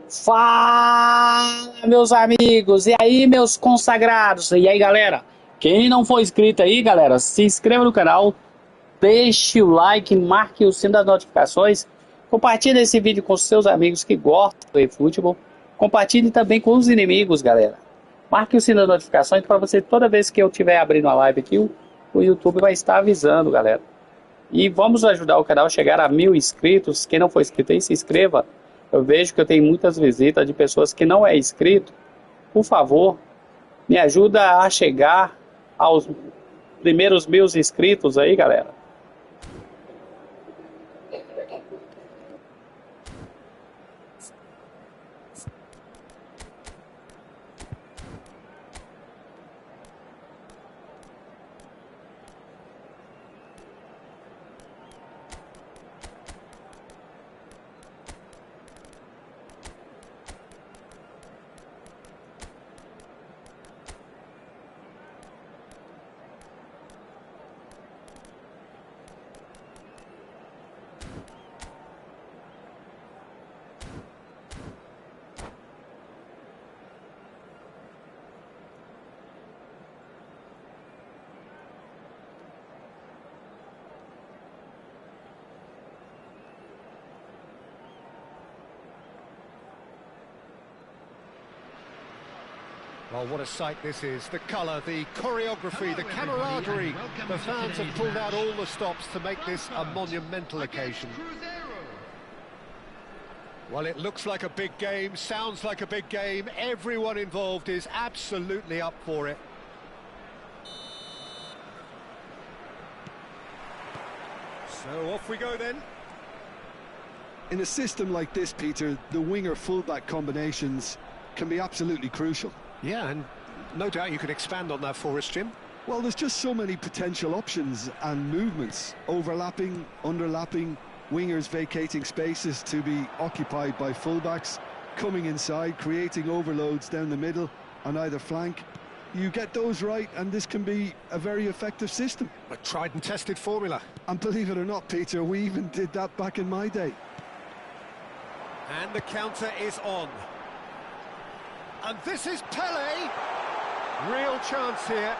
Fala, meus amigos! E aí, meus consagrados? E aí, galera? Quem não for inscrito aí, galera, se inscreva no canal, deixe o like, marque o sino das notificações, compartilhe esse vídeo com seus amigos que gostam do eFootball, compartilhe também com os inimigos, galera. Marque o sino das notificações para você, toda vez que eu estiver abrindo uma live aqui, o YouTube vai estar avisando, galera. E vamos ajudar o canal a chegar a 1000 inscritos. Quem não for inscrito aí, se inscreva. Eu vejo que eu tenho muitas visitas de pessoas que não é inscrito. Por favor, me ajuda a chegar aos primeiros 1000 inscritos aí, galera. Well, what a sight this is. The colour, the choreography, the camaraderie. The fans have pulled out all the stops to make this a monumental occasion. Well, it looks like a big game, sounds like a big game. Everyone involved is absolutely up for it. So off we go then. In a system like this, Peter, the winger-fullback combinations can be absolutely crucial. Yeah, and no doubt you could expand on that for us, Jim. Well, there's just so many potential options and movements. Overlapping, underlapping, wingers vacating spaces to be occupied by fullbacks, coming inside, creating overloads down the middle on either flank. You get those right, and this can be a very effective system. A tried and tested formula. And believe it or not, Peter, we even did that back in my day. And the counter is on. And this is Pele. Real chance here.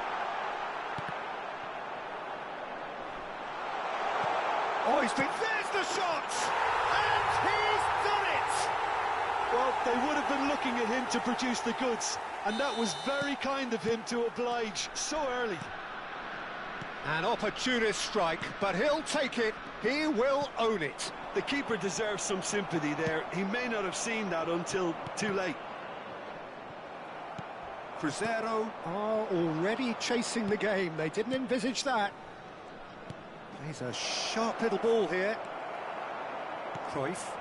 Oh, there's the shot! And he's done it! Well, they would have been looking at him to produce the goods, and that was very kind of him to oblige so early. An opportunist strike, but he'll take it. He will own it. The keeper deserves some sympathy there. He may not have seen that until too late. Crescer are already chasing the game. They didn't envisage that. Plays a sharp little ball here. Cruyff.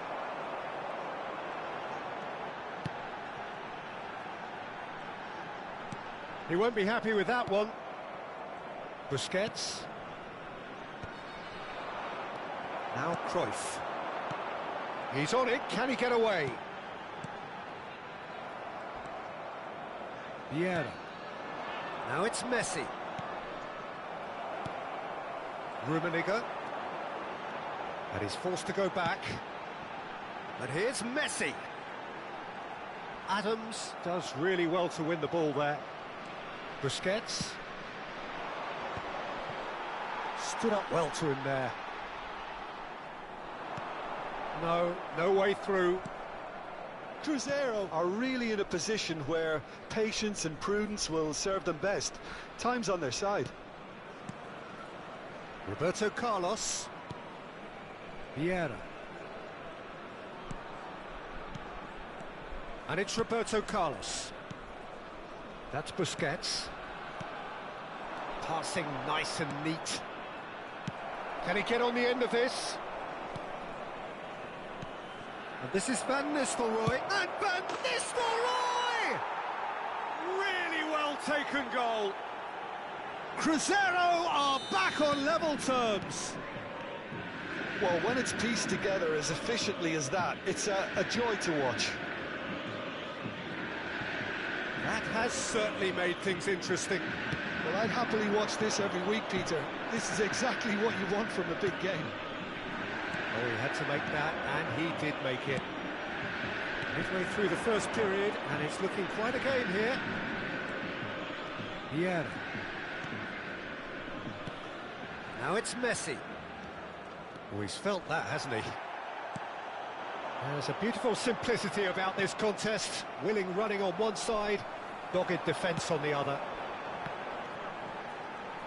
He won't be happy with that one. Busquets. Now Cruyff. He's on it. Can he get away? Primeira. Now it's Messi. Rumo. And he's forced to go back. But here's Messi. Adams does really well to win the ball there. Busquets. Stood up well to him there. No way through. Crescer are really in a position where patience and prudence will serve them best. Time's on their side. Roberto Carlos. Primeira. And it's Roberto Carlos. That's Busquets. Passing nice and neat. Can he get on the end of this? And this is Van Nistelrooy. And Van Nistelrooy! Really well taken goal. Crescer are back on level terms. Well, when it's pieced together as efficiently as that, it's a joy to watch. That has certainly made things interesting. Well, I'd happily watch this every week, Peter. This is exactly what you want from a big game. Oh, he had to make that, and he did make it. Midway through the first period, and it's looking quite a game here. Yeah. Now it's Messi. Oh, he's felt that, hasn't he? There's a beautiful simplicity about this contest. Willing running on one side, dogged defence on the other.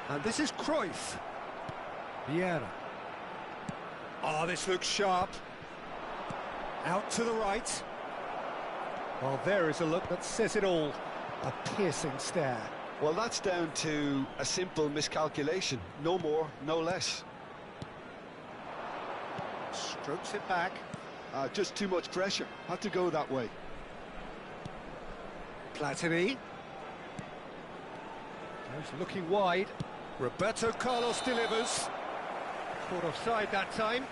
And this is Cruyff. Vieira. Oh, this looks sharp. Out to the right. Well, there is a look that says it all. A piercing stare. Well, that's down to a simple miscalculation. No more, no less. Strokes it back. Just too much pressure. Had to go that way. Platini. He's looking wide. Roberto Carlos delivers. Caught offside that time.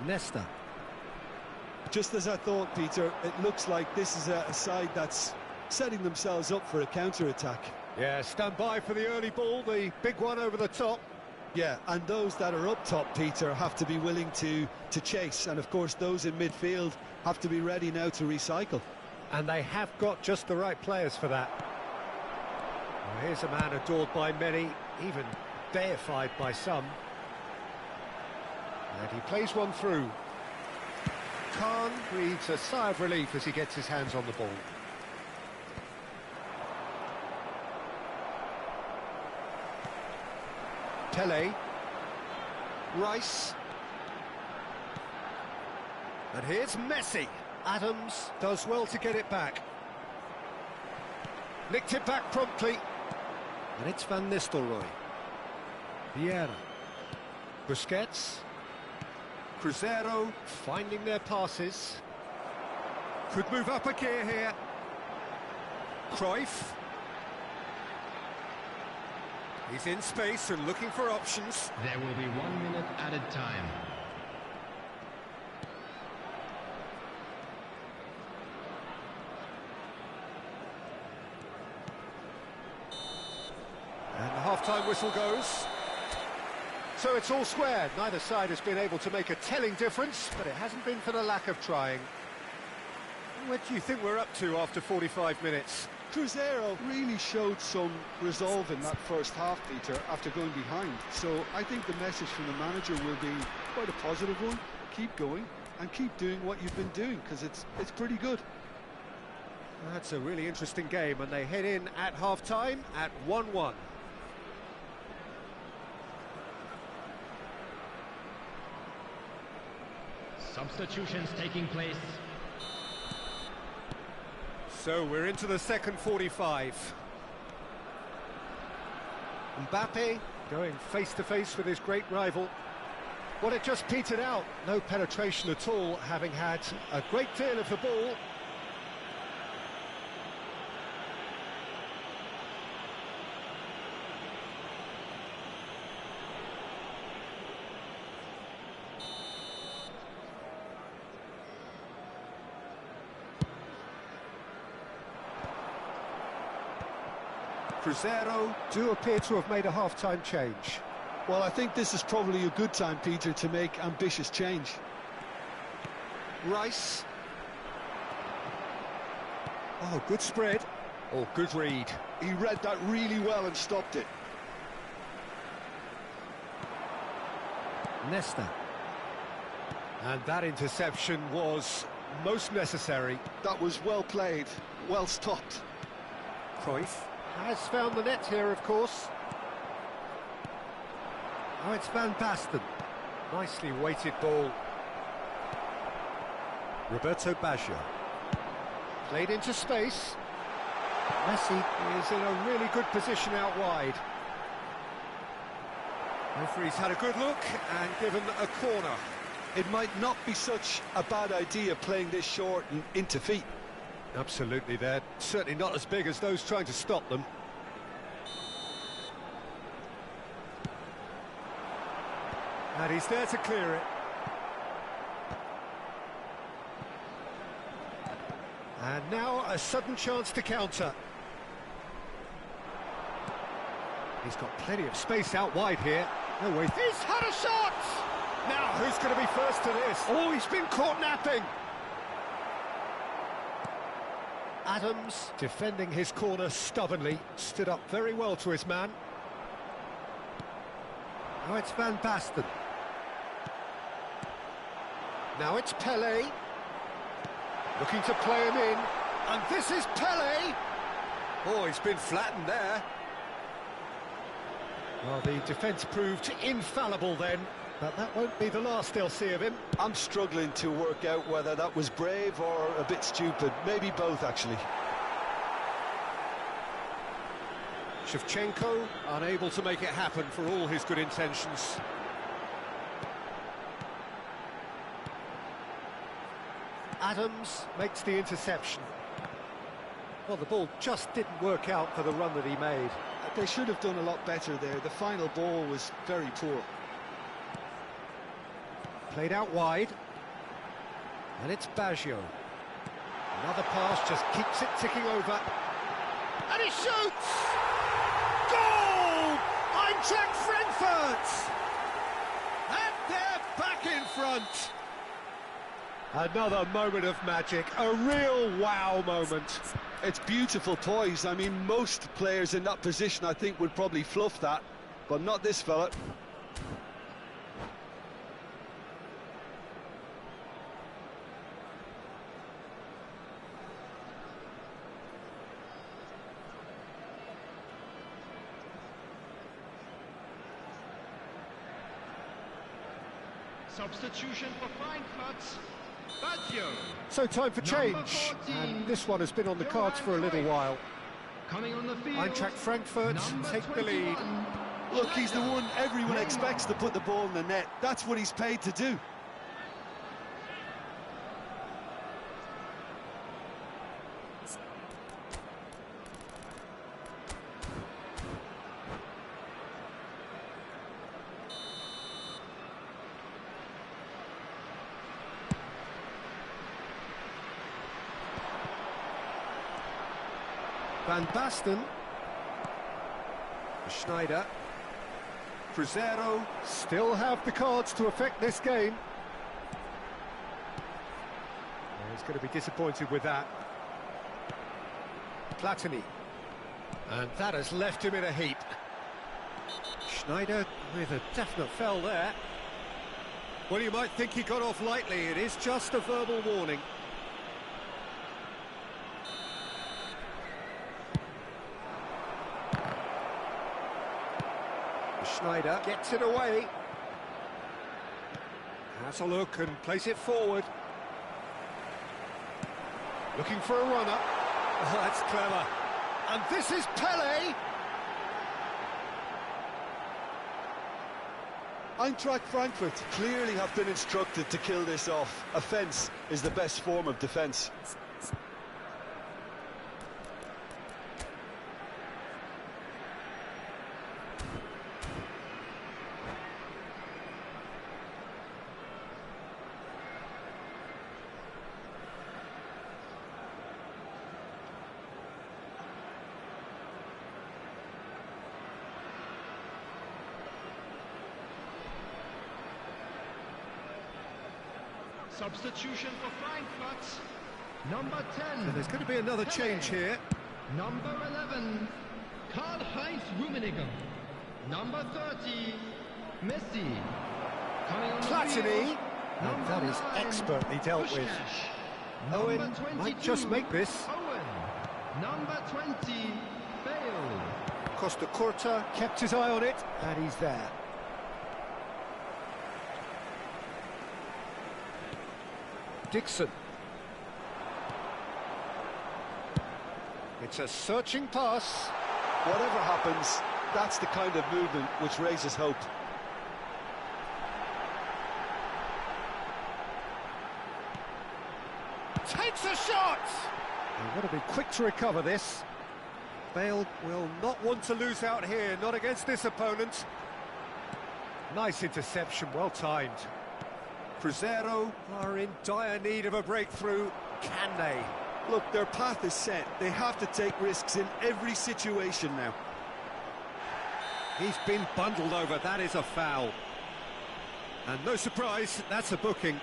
Nesta. Just as I thought, Peter, it looks like this is a side that's setting themselves up for a counter-attack. Yeah, stand by for the early ball, the big one over the top. Yeah, and those that are up top, Peter, have to be willing to chase. And, of course, those in midfield have to be ready now to recycle. And they have got just the right players for that. Well, here's a man adored by many, even deified by some. And he plays one through. Khan breathes a sigh of relief as he gets his hands on the ball. Pele. Rice. And here's Messi. Adams does well to get it back. Nicked it back promptly. And it's Van Nistelrooy. Vieira. Busquets. Cruzeiro finding their passes. Could move up a gear here. Cruyff. He's in space and looking for options. There will be 1 minute added time. And the half-time whistle goes. So it's all square. Neither side has been able to make a telling difference, but it hasn't been for the lack of trying. What do you think we're up to after 45 minutes? Cruzeiro really showed some resolve in that first half, Peter, after going behind. So I think the message from the manager will be quite a positive one. Keep going and keep doing what you've been doing, because it's pretty good. That's a really interesting game, and they head in at half-time at 1-1. Substitutions taking place. So we're into the second 45. Mbappe going face-to-face with his great rival. Well, it just petered out. No penetration at all, having had a great deal of the ball. Cruzeiro do appear to have made a half-time change. Well, I think this is probably a good time, Peter, to make ambitious change. Rice. Oh, good spread. Oh, good read. He read that really well and stopped it. Nesta. And that interception was most necessary. That was well played, well stopped. Cruyff has found the net here, of course. Oh, it's Van Basten. Nicely weighted ball. Roberto Baggio. Played into space. Messi is in a really good position out wide. Referee's had a good look and given a corner. It might not be such a bad idea playing this short and into feet. Absolutely, they're certainly not as big as those trying to stop them. And he's there to clear it. And now a sudden chance to counter. He's got plenty of space out wide here. No way. He's had a shot! Now, who's going to be first to this? Oh, he's been caught napping. Adams, defending his corner stubbornly, stood up very well to his man. Now it's Van Basten. Now it's Pele. Looking to play him in. And this is Pele. Oh, he's been flattened there. Well, the defence proved infallible then, but that won't be the last they'll see of him. I'm struggling to work out whether that was brave or a bit stupid. Maybe both, actually. Shevchenko unable to make it happen for all his good intentions. Adams makes the interception. Well, the ball just didn't work out for the run that he made. They should have done a lot better there. The final ball was very poor. Played out wide. And it's Baggio. Another pass just keeps it ticking over. And he shoots! Goal! Eintracht Frankfurt! And they're back in front. Another moment of magic, a real wow moment. It's beautiful poise. I mean, most players in that position, I think, would probably fluff that, but not this fella. Substitution for Frankfurt. Baggio. So time for change, and this one has been on the cards for a little while. Coming on the field. Eintracht Frankfurt take the lead. Look, he's the one everyone expects to put the ball in the net. That's what he's paid to do. Van Basten. Schneider. Cruzeiro still have the cards to affect this game. He's going to be disappointed with that. Platini. And that has left him in a heap. Schneider with a definite foul there. Well, you might think he got off lightly. It is just a verbal warning. Schneider gets it away. Has a look and plays it forward. Looking for a runner. Oh, that's clever. And this is Pele. Eintracht Frankfurt clearly have been instructed to kill this off. Offence is the best form of defence. Substitution for Frankfurt. Number 10. So there's going to be another change here. Number 11. Karl-Heinz Rummenigge. Number 30. Messi. Coming on the Platini. field. And that is 9, expertly dealt with. Puskás. Owen Number might 22. just make this. Owen. Number 20. Bale. Costa Curta kept his eye on it, and he's there. Dixon. It's a searching pass. Whatever happens, that's the kind of movement which raises hope. Takes a shot! They've got to be quick to recover this. Bale will not want to lose out here, not against this opponent. Nice interception, well timed. Cruzeiro are in dire need of a breakthrough. Can they? Look, their path is set. They have to take risks in every situation now. He's been bundled over, that is a foul. And no surprise, that's a booking.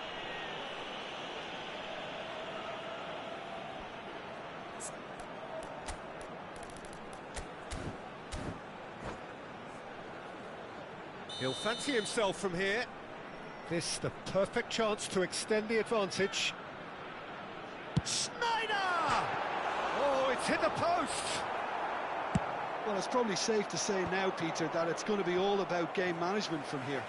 He'll fancy himself from here. This the perfect chance to extend the advantage. Snyder! Oh, it's hit the post! Well, it's probably safe to say now, Peter, that it's going to be all about game management from here.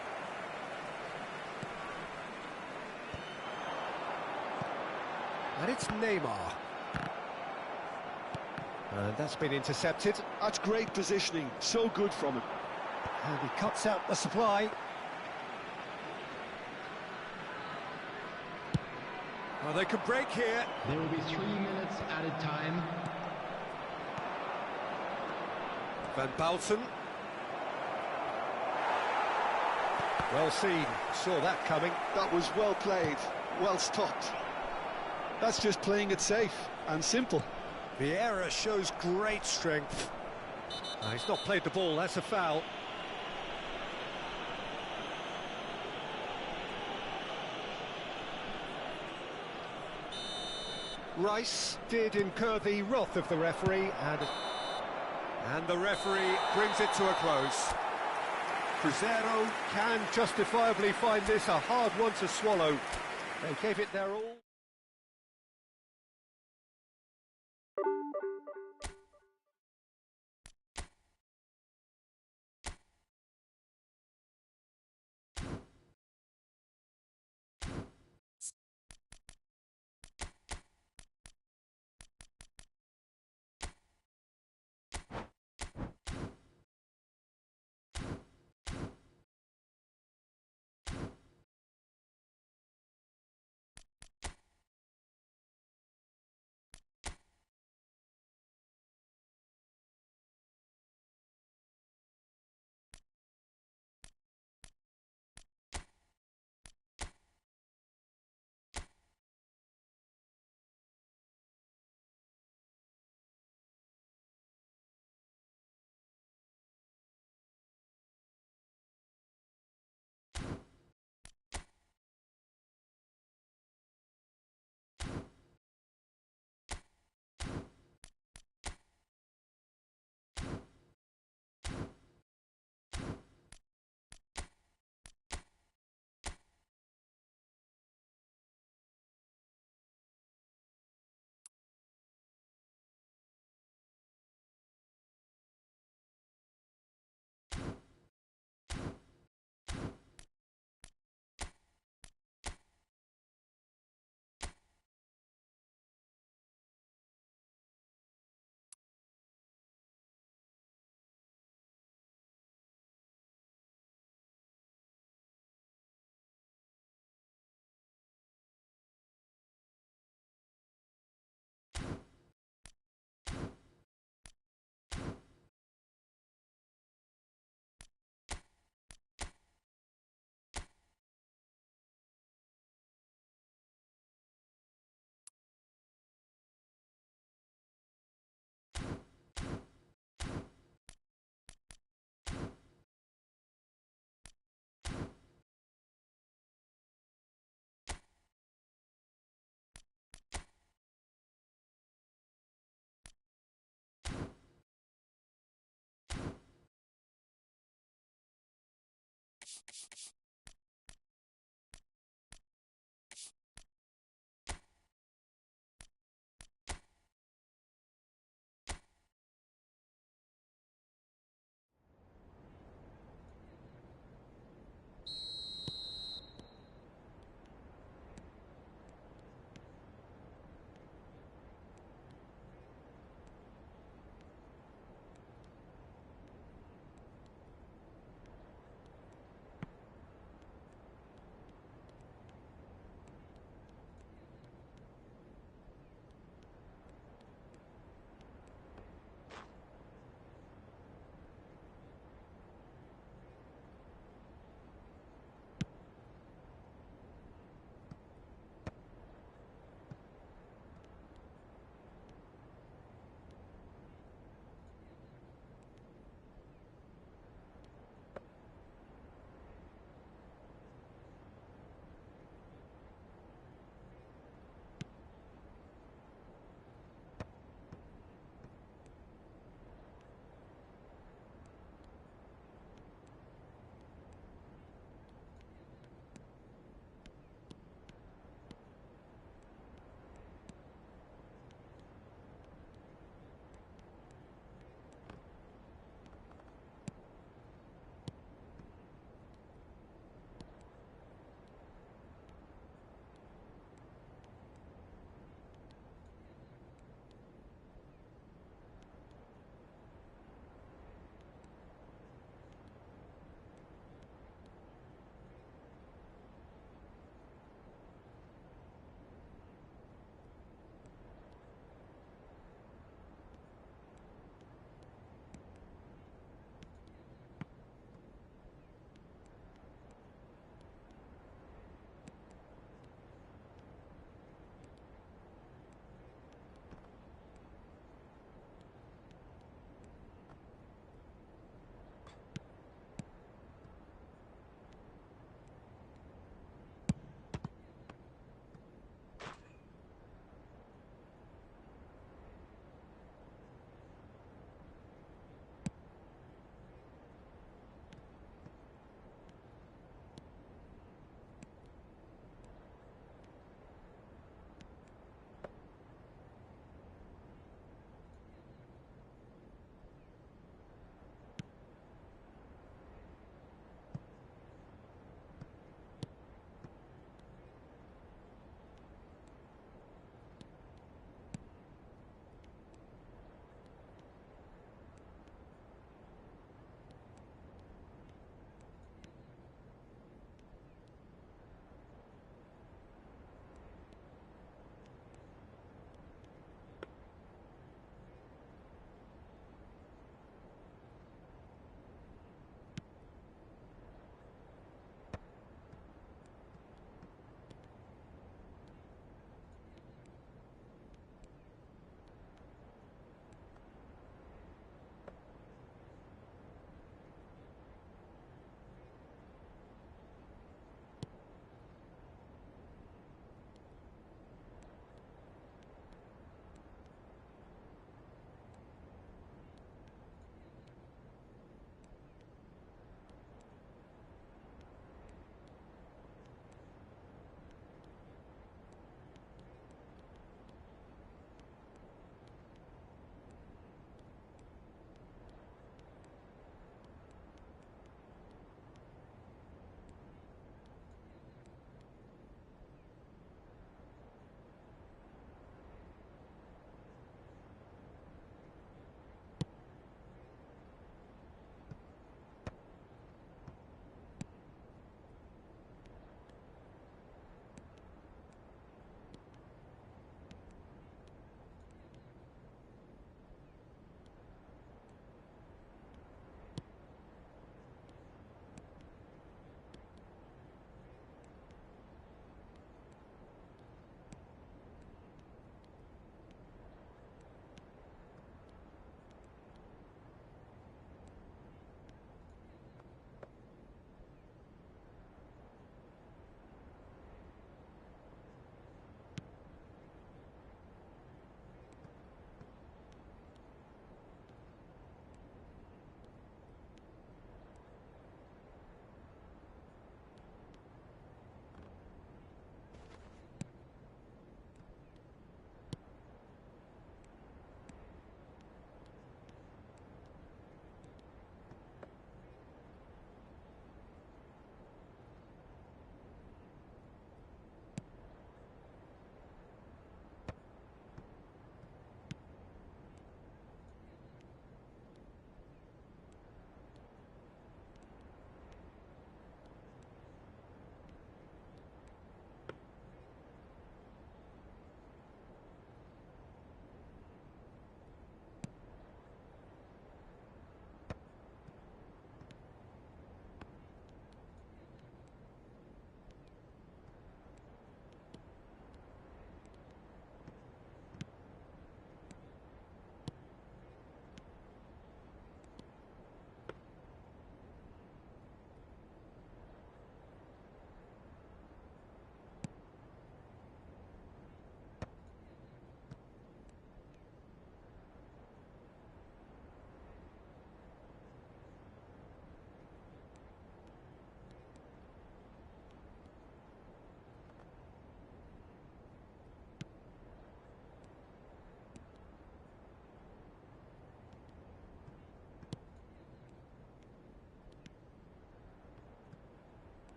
And it's Neymar. And that's been intercepted. That's great positioning, so good from him. And he cuts out the supply. Oh, they can break here. There will be 3 minutes added time. Van Balten. Well seen, saw that coming. That was well played, well stopped. That's just playing it safe and simple. Vieira shows great strength. He's not played the ball, that's a foul. Rice did incur the wrath of the referee, and the referee brings it to a close. Cruzeiro can justifiably find this a hard one to swallow. They gave it their all.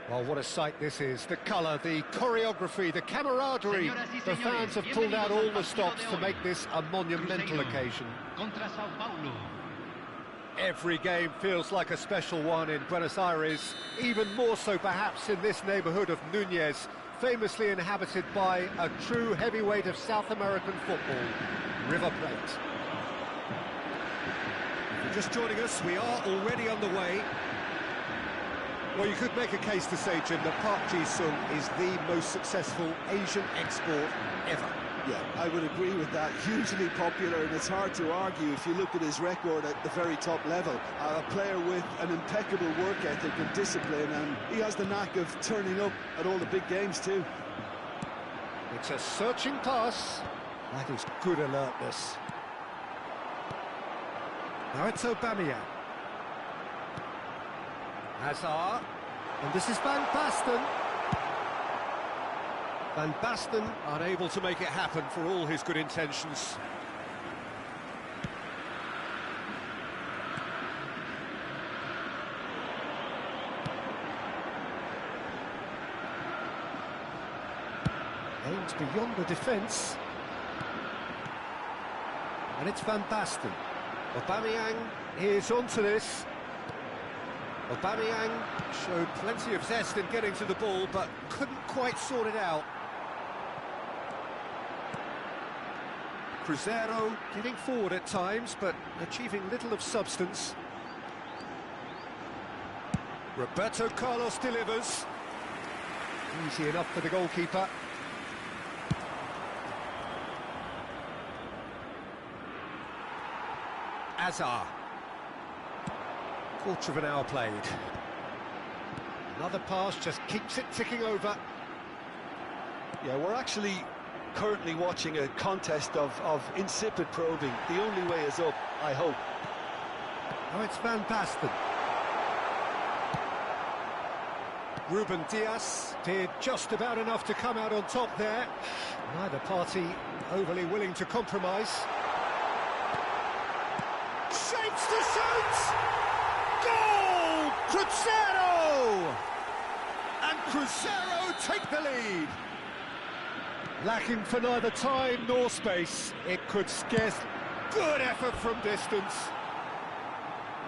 Well, what a sight this is. The colour, the choreography, the camaraderie. The fans have pulled out all the stops to make this a monumental occasion. Every game feels like a special one in Buenos Aires, even more so perhaps in this neighbourhood of Núñez, famously inhabited by a true heavyweight of South American football, River Plate. If you're just joining us, we are already underway. Well, you could make a case to say, Jim, that Park Ji-sung is the most successful Asian export ever. Yeah, I would agree with that. Hugely popular, and it's hard to argue if you look at his record at the very top level. A player with an impeccable work ethic and discipline, and he has the knack of turning up at all the big games too. It's a searching pass. That is good alertness. Now it's Aubameyang. Hazard, and this is Van Basten. Van Basten unable to make it happen for all his good intentions. Aims beyond the defence. And it's Van Basten. Aubameyang is onto this. Aubameyang showed plenty of zest in getting to the ball, but couldn't quite sort it out. Cruzeiro getting forward at times, but achieving little of substance. Roberto Carlos delivers. Easy enough for the goalkeeper. Hazard. Quarter of an hour played. Another pass just keeps it ticking over. Yeah, we're actually currently watching a contest of insipid probing. The only way is up, I hope. Now it's Van Basten. Ruben Dias did just about enough to come out on top there. Neither party overly willing to compromise. Shapes to shoot! Goal! Cruzeiro! And Cruzeiro take the lead. Lacking for neither time nor space, it could scarce... Good effort from distance.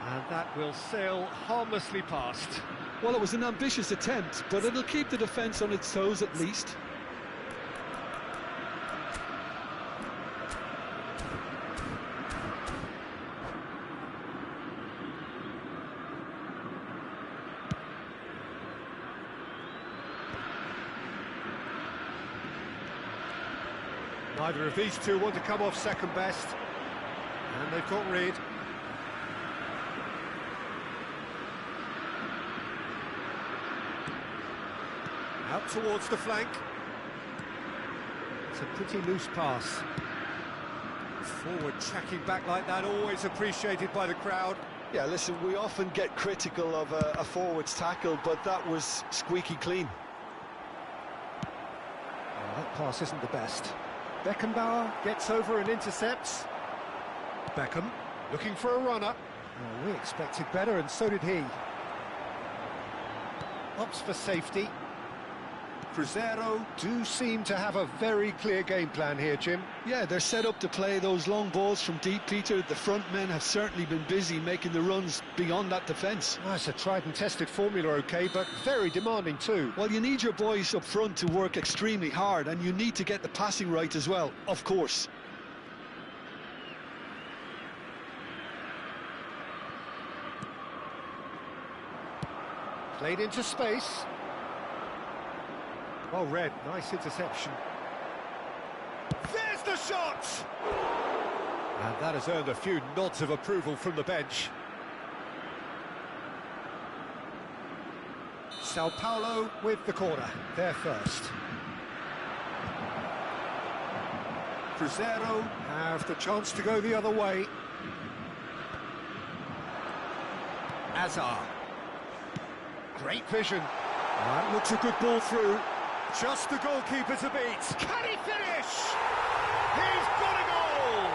And that will sail harmlessly past. Well, it was an ambitious attempt, but it'll keep the defence on its toes at least. Neither of these two want to come off second best. And they've got rid. Out towards the flank. It's a pretty loose pass. Forward tracking back like that, always appreciated by the crowd. Yeah, listen, we often get critical of a forward's tackle, but that was squeaky clean. Oh, that pass isn't the best. Beckenbauer gets over and intercepts. Beckham looking for a runner. Oh, we expected better, and so did he. Opts for safety. Cruzeiro do seem to have a very clear game plan here, Jim. Yeah, they're set up to play those long balls from deep, Peter. The front men have certainly been busy making the runs beyond that defence. Oh, it's a tried and tested formula, OK, but very demanding too. Well, you need your boys up front to work extremely hard, and you need to get the passing right as well, of course. Played into space. Well read, nice interception. There's the shot! And that has earned a few nods of approval from the bench. Sao Paulo with the corner, they're first. Cruzeiro have the chance to go the other way. Hazard. Great vision. That looks a good ball through. Just the goalkeeper to beat. Can he finish? He's got a goal!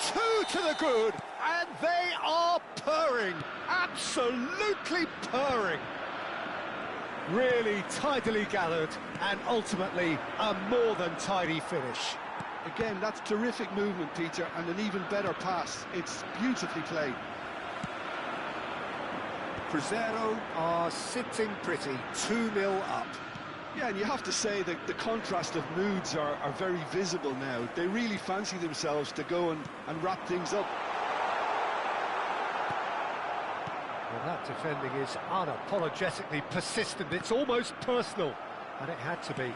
Two to the good. And they are purring, absolutely purring. Really tidily gathered, and ultimately a more than tidy finish. Again, that's terrific movement, Peter, and an even better pass. It's beautifully played. Crescero are sitting pretty, 2-0 up. Yeah, and you have to say that the contrast of moods are very visible now. They really fancy themselves to go and wrap things up. Well, that defending is unapologetically persistent. It's almost personal, and it had to be.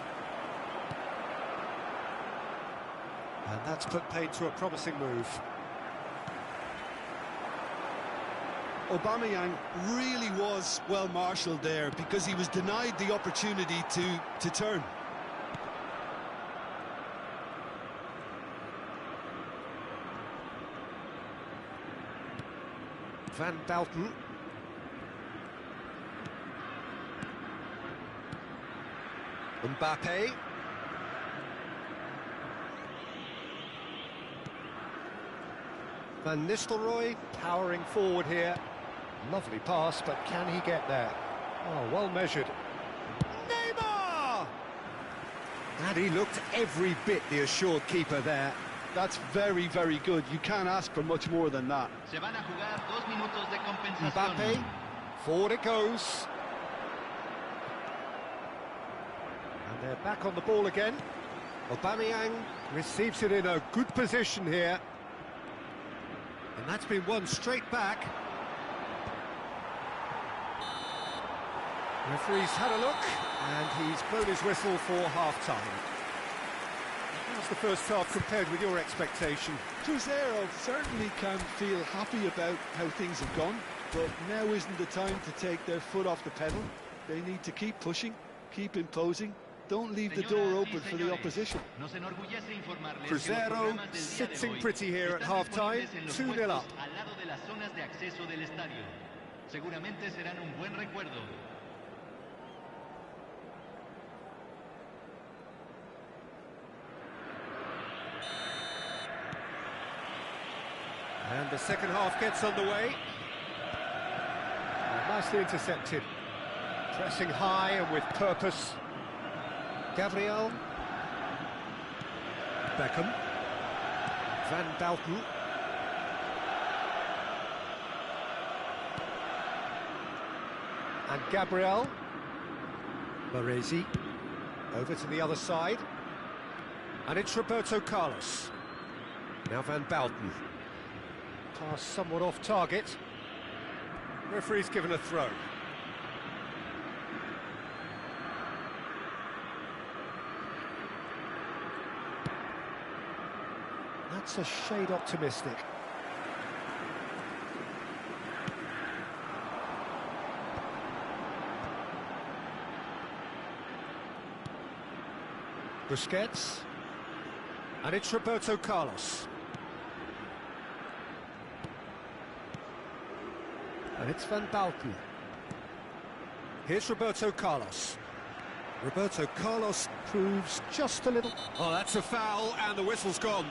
And that's put paid to a promising move. Aubameyang really was well marshalled there because he was denied the opportunity to turn. Van Dalton. Mbappe. Van Nistelrooy powering forward here. Lovely pass, but can he get there? Oh, well measured. Neymar! And he looked every bit the assured keeper there. That's very, very good. You can't ask for much more than that. Mbappe, forward it goes. And they're back on the ball again. Aubameyang receives it in a good position here. And that's been won straight back. Referee's had a look, and he's blown his whistle for half-time. How's the first half compared with your expectation? Cruzeiro certainly can feel happy about how things have gone, but now isn't the time to take their foot off the pedal. They need to keep pushing, keep imposing. Don't leave the door open for the opposition. Cruzeiro sitting pretty here at half-time, 2-0 up. And the second half gets underway. Nicely intercepted. Pressing high and with purpose. Gabriel. Beckham. Van Dalton. And Gabriel. Baresi. Over to the other side. And it's Roberto Carlos. Now Van Dalton. Pass somewhat off target. Referee's given a throw. That's a shade optimistic. Busquets. And it's Roberto Carlos. And it's Van Dalton. Here's Roberto Carlos. Roberto Carlos proves just a little... Oh, that's a foul, and the whistle's gone.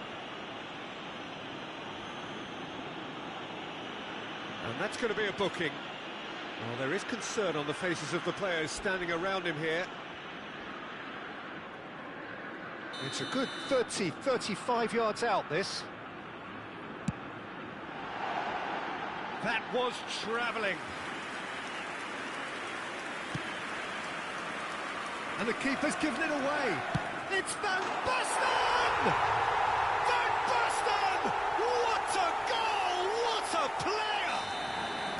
And that's going to be a booking. Well, there is concern on the faces of the players standing around him here. It's a good 30, 35 yards out, this. That was travelling. And the keeper's given it away. It's Van Basten! Van Basten! What a goal! What a player!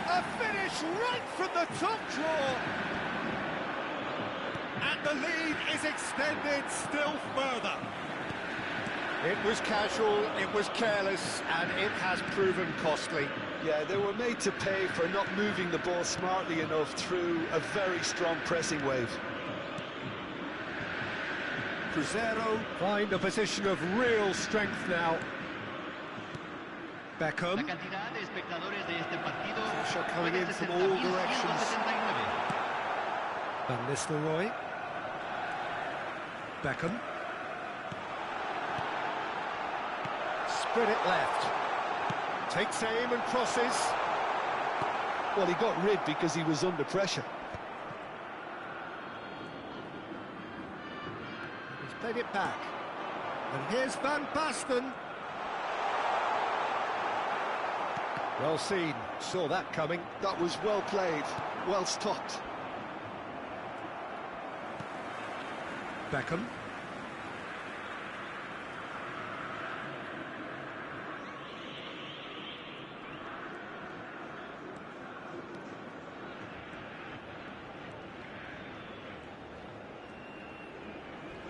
A finish right from the top draw. And the lead is extended still further. It was casual, it was careless, and it has proven costly. Yeah, they were made to pay for not moving the ball smartly enough through a very strong pressing wave. Cruzeiro find a position of real strength now. Beckham. Pressure coming in from all directions. Van Nistelrooy. Beckham. Spread it left. Takes aim and crosses. Well, he got rid because he was under pressure. He's played it back. And here's Van Basten. Well seen, saw that coming. That was well played, well stopped. Beckham.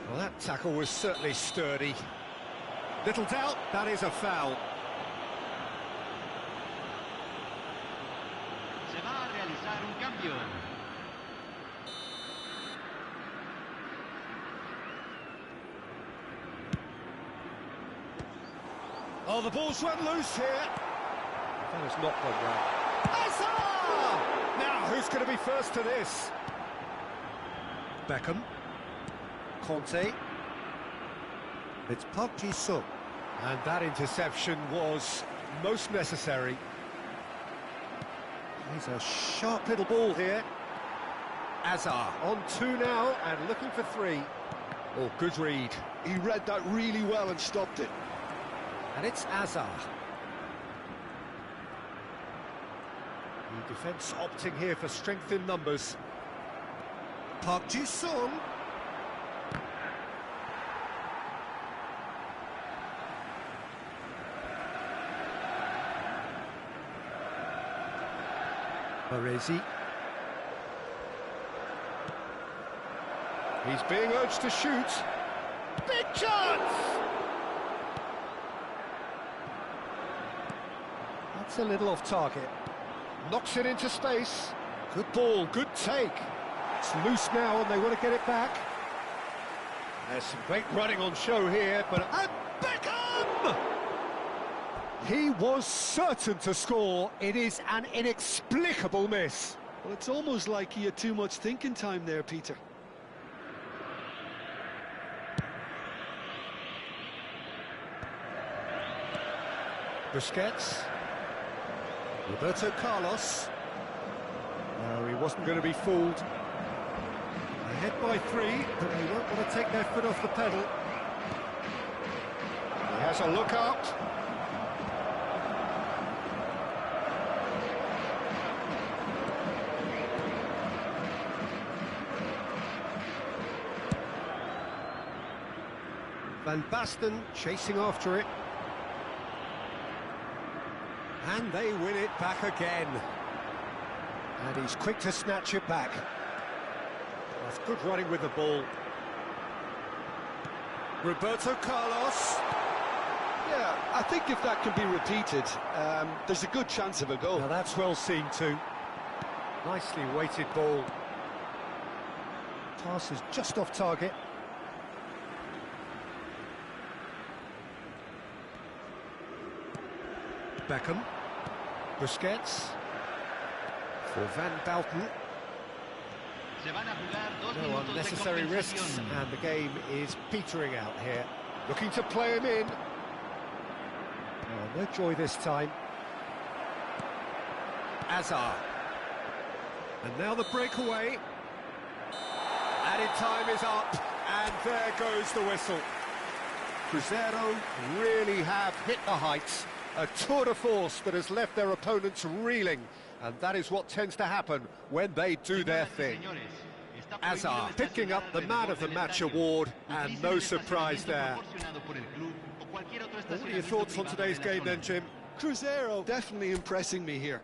Well, that tackle was certainly sturdy. Little doubt, that is a foul. Se va a realizar un cambio. Oh, the ball's run loose here. That has not gone well. Hazard! Now, who's going to be first to this? Beckham. Conte. It's Park Ji-sung. And that interception was most necessary. He's a sharp little ball here. Azar on 2 now and looking for 3. Oh, good read. He read that really well and stopped it. And it's Azar. The defence opting here for strength in numbers. Park Ji-sung. Baresi. He's being urged to shoot. Big chance! That's a little off target. Knocks it into space. Good ball, good take. It's loose now and they want to get it back. There's some great running on show here, but... And Beckham! He was certain to score. It is an inexplicable miss. Well, it's almost like he had too much thinking time there, Peter. Busquets. Roberto Carlos. No, he wasn't going to be fooled. Ahead by 3, but they won't want to take their foot off the pedal. He has a look out. Van Basten chasing after it. And they win it back again. And he's quick to snatch it back. That's good running with the ball. Roberto Carlos. Yeah, I think if that can be repeated, there's a good chance of a goal. Now that's well seen too. Nicely weighted ball. Pass is just off target. Beckham. Busquets. For Van Basten. No unnecessary risks, and the game is petering out here. Looking to play him in. Oh, no joy this time. Azar. And now the breakaway. Added time is up, and there goes the whistle. Cruzeiro really have hit the heights. A tour de force that has left their opponents reeling, and that is what tends to happen when they do their thing. Azar picking up the Man of the Match award, and no surprise there. What are your thoughts on today's game then, Jim? Cruzeiro definitely impressing me here.